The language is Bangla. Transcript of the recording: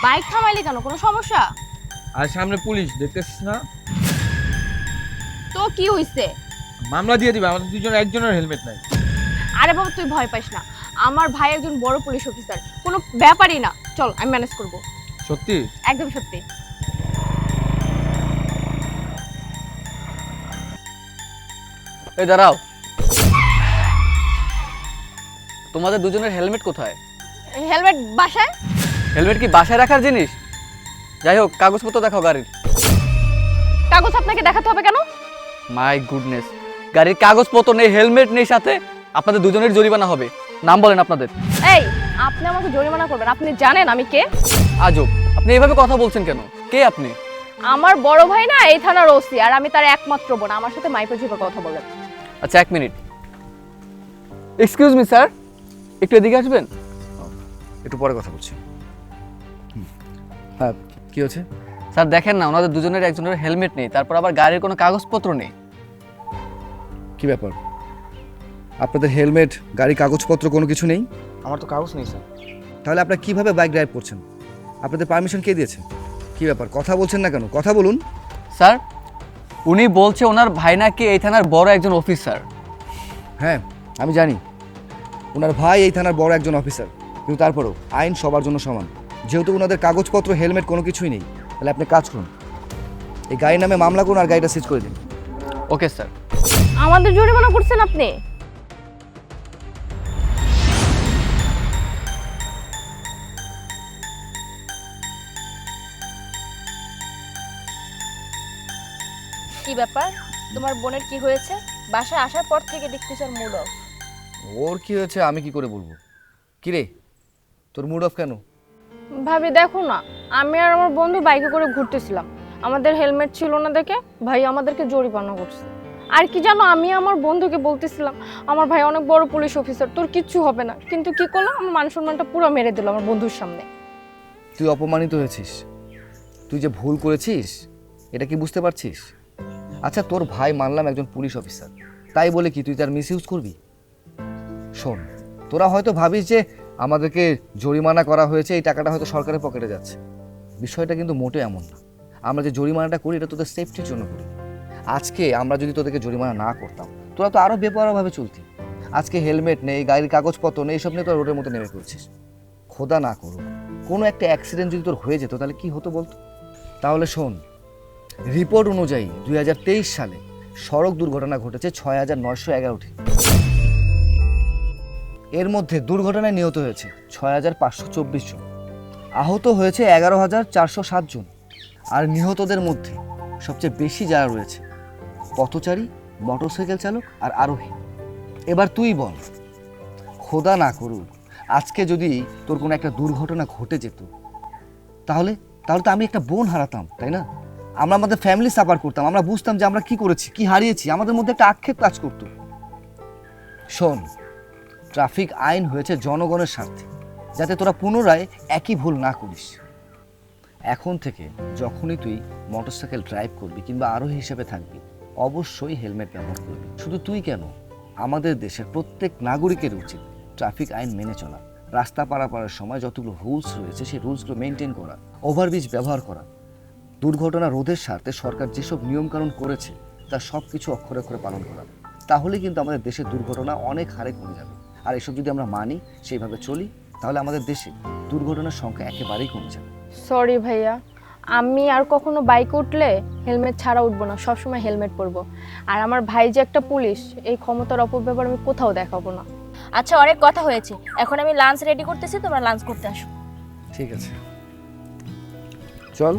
বাইক থামাইলি কেন, কোনো সমস্যা? আর সামনে পুলিশ, দেখতেছিস না? তো কি হইছে? মামলা দিয়ে দিবে, আমাদের দুজন একজনের হেলমেট নাই। আরে বাবা তুই ভয় পাইস না, আমার ভাই একজন বড় পুলিশ অফিসার, কোনো ব্যাপারই না। চল আমি ম্যানেজ করব। সত্যি? একদম সত্যি। এই দাঁড়াও, তোমাদের দুজনের হেলমেট কোথায়? হেলমেট বাসায়। হেলমেট কি বাসায় রাখার জিনিস? যাই হোক, কাগজপত্র দেখাও গাড়ির। কাগজ আপনাকে দেখাতে হবে কেন? মাই গুডনেস, গাড়ির কাগজপত্র নেই, হেলমেট নেই সাথে, আপনাদের দুজনের জরিমানা হবে। নাম বলেন আপনাদের। এই আপনি আমাকে জরিমানা করবেন? আপনি জানেন আমি কে? আজব, আপনি এইভাবে কথা বলছেন কেন? কে আপনি? আমার বড় ভাই না এই থানার ওসি, আর আমি তার একমাত্র বোন। আমার সাথে মাইপে ঝুপে কথা বলেন। আচ্ছা, এক মিনিট। এক্সকিউজ মি স্যার, একটু এদিকে আসবেন। একটু পরে কথা বলছি। হ্যাঁ, কি হচ্ছে? স্যার দেখেন না, ওনাদের দুজনের একজনের হেলমেট নেই, তারপর আবার গাড়ির কোনো কাগজপত্র নেই। কি ব্যাপার? আপনাদের হেলমেট, গাড়ি, কাগজপত্র কোনো কিছু নেই? আমার তো কাগজ নেই স্যার। তাহলে আপনারা কিভাবে বাইক ড্রাইভ করছেন? আপনাদের পারমিশন কে দিয়েছে? কি ব্যাপার, কথা বলছেন না কেন? কথা বলুন। স্যার, উনি বলছে ওনার ভাই নাকি এই থানার বড় একজন অফিসার। হ্যাঁ, আমি জানি ওনার ভাই এই থানার বড় একজন অফিসার, কিন্তু তারপরেও আইন সবার জন্য সমান। যেহেতু ওনাদের কাগজপত্র, হেলমেট কোনো কিছুই নেই, তাহলে আপনি কাজ করুন, এই গাড়ির নামে মামলা করুন আর গাড়িটা সিজ করে দিন। Okay sir. আমাদের জরিমানা করছেন আপনি? কি ব্যাপার, তোমার বোনের কি হয়েছে? বাসায় আসার পর থেকে দেখতেছ ওর মুড অফ। ওর কি হয়েছে আমি কি করে বলবো? কি রে, তোর মুড অফ কেন? ভাবি দেখো না, আমি আর আমার বন্ধু বাইকে করে ঘুরতেছিলাম, আমাদের হেলমেট ছিল না দেখে ভাই আমাদেরকে জরিমানা করছে। আর কি জানো, আমি আমার বন্ধুকে বলতেছিলাম আমার ভাই অনেক বড় পুলিশ অফিসার, তোর কিচ্ছু হবে না, কিন্তু কি করলো, আমার মান সম্মানটা পুরো মেরে দিল আমার বন্ধুর সামনে। তুই অপমানিত হয়েছিস, তুই যে ভুল করেছিস এটা কি বুঝতে পারছিস? আচ্ছা, তোর ভাই মানলাম একজন পুলিশ অফিসার, তাই বলে কি তুই তার মিসইউজ করবি? শোন, তোরা হয়তো ভাবিস যে আমাদেরকে জরিমানা করা হয়েছে, এই টাকাটা হয়তো সরকারের পকেটে যাচ্ছে। বিষয়টা কিন্তু মোটেও এমন না। আমরা যে জরিমানাটা করি এটা তোদের সেফটির জন্য করি। আজকে আমরা যদি তোদেরকে জরিমানা না করতাম, তোরা তো আরও বেপরোয়াভাবে চলতি। আজকে হেলমেট নেই, গাড়ির কাগজপত্র নেই, এইসব নিয়ে তোরা রোডের মধ্যে নেমে পড়ছিস। খোদা না করুক কোনো একটা অ্যাক্সিডেন্ট যদি তোর হয়ে যেত তাহলে কি হতো বলতো? তাহলে শোন, রিপোর্ট অনুযায়ী 2023 সালে সড়ক দুর্ঘটনা ঘটেছে 6,911টি। এর মধ্যে দুর্ঘটনায় নিহত হয়েছে 6,524 জন, আহত হয়েছে 11,407 জন। আর নিহতদের মধ্যে সবচেয়ে বেশি যারা রয়েছে পথচারী, মোটরসাইকেল চালক আর আরোহী। এবার তুই বল, খোদা না করুক আজকে যদি তোর কোনো একটা দুর্ঘটনা ঘটে যেত, তাহলে তো আমি একটা বোন হারাতাম, তাই না? আমরা আমাদের ফ্যামিলি সাফার করতাম, আমরা বুঝতাম যে আমরা কি করেছি, কি হারিয়েছি, আমাদের মধ্যে একটা আক্ষেপ কাজ করতো। শোন, ট্রাফিক আইন হয়েছে জনগণের স্বার্থে, যাতে তোরা পুনরায় একই ভুল না করিস। এখন থেকে যখনই তুই মোটরসাইকেল ড্রাইভ করবি কিংবা আরোহী হিসেবে থাকবি, অবশ্যই হেলমেট ব্যবহার করবি। শুধু তুই কেন, আমাদের দেশের প্রত্যেক নাগরিকের উচিত ট্রাফিক আইন মেনে চলা, রাস্তা পারাপারের সময় যতগুলো রুলস রয়েছে সেই রুলসগুলো মেনটেন করা, ওভারব্রিজ ব্যবহার করা, দুর্ঘটনা রোধের স্বার্থে সরকার যেসব নিয়মকানুন করেছে তার সব কিছু অক্ষরে অক্ষরে পালন করা। তাহলে কিন্তু আমাদের দেশের দুর্ঘটনা অনেক হারে কমে যাবে। আর এসব যদি আমরা মানি, সেইভাবে চলি, তাহলে আমাদের দেশে দুর্ঘটনার সংখ্যা একেবারেই কমে যাবে। সরি ভাইয়া, আমি আর কখনো বাইকে উঠলে হেলমেট ছাড়া উঠবো না, সবসময় হেলমেট পরবো। আর আমার ভাই যে একটা পুলিশ, এই ক্ষমতার অপব্যবহার আমি কোথাও দেখাবো না। আচ্ছা, অনেক কথা হয়েছে, এখন আমি লাঞ্চ রেডি করতেছি, তোমরা লাঞ্চ করতে আসো। ঠিক আছে, চল।